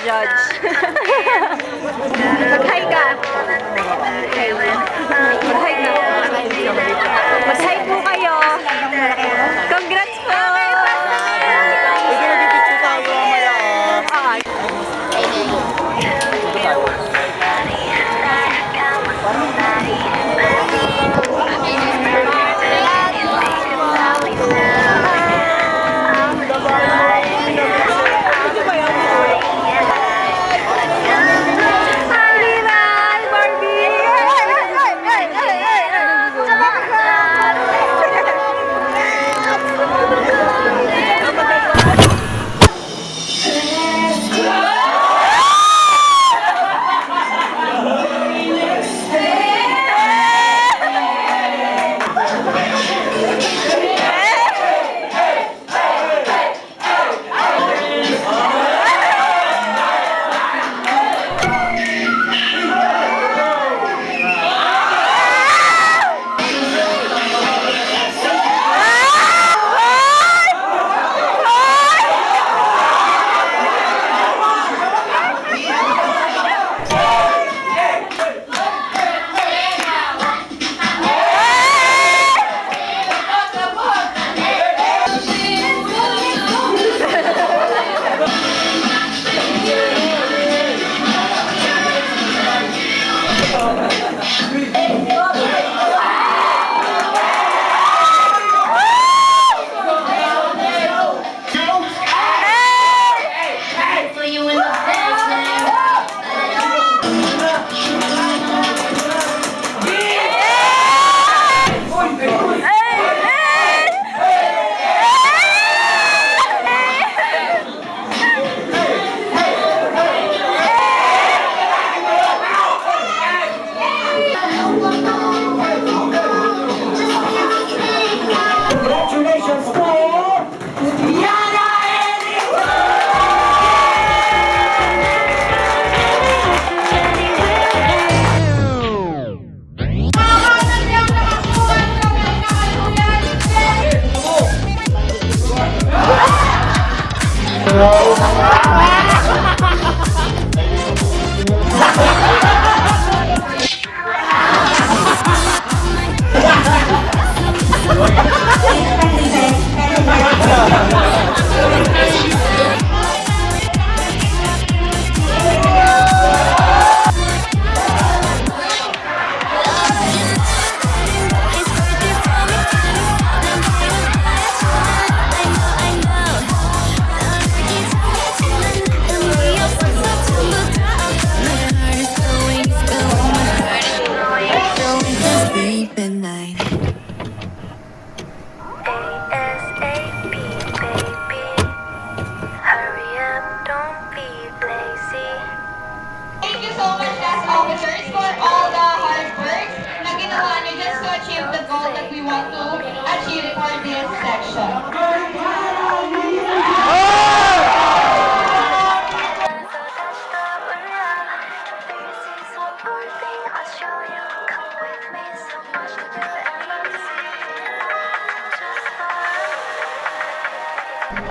mag-judge. Mag-hi ka. Mag-hi ka. Mag-hi po kayo. Congrats po. Ito nagpipicture tayo mamaya.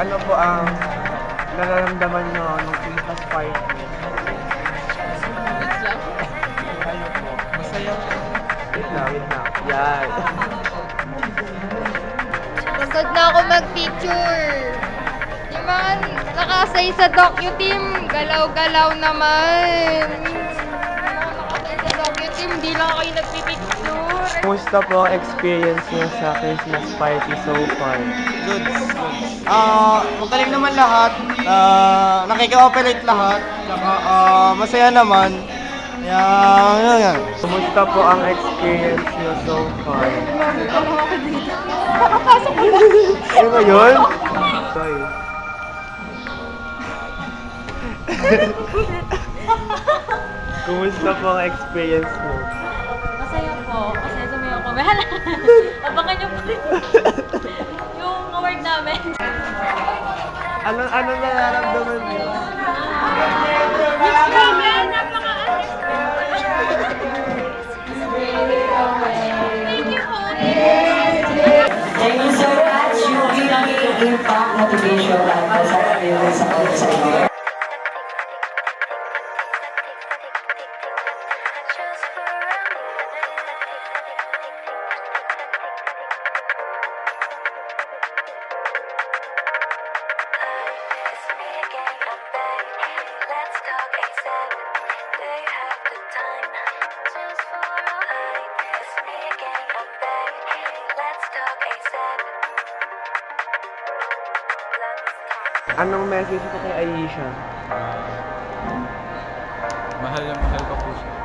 Ano po ang nararamdaman nyo nung Christmas party? Ano po? Masaya po. Wait lang. Yan. Pagod na ako mag-picture. Yung mga nakasay sa docu-team, galaw-galaw naman. Yung mga nakasay sa docu-team, di lang kayo nagpipicture. Kumusta po ang experience nyo sa Christmas party so far? Good. Magaling naman lahat. Nakika-operate lahat. Saka, masaya naman. Yan. Kumusta po ang experience nyo so far? Nakapasok ko lang. Ano ba yun? Sorry. Kumusta po ang experience mo? Masaya po, kasi sumayaw kami. Hala! Abangan niyo po yung award namin. Ano nararamdaman niyo? Thank you so much. Yung pinang impact motivation at sa sa Anong message mo kay Aisha? Mahal na mahal ko po siya.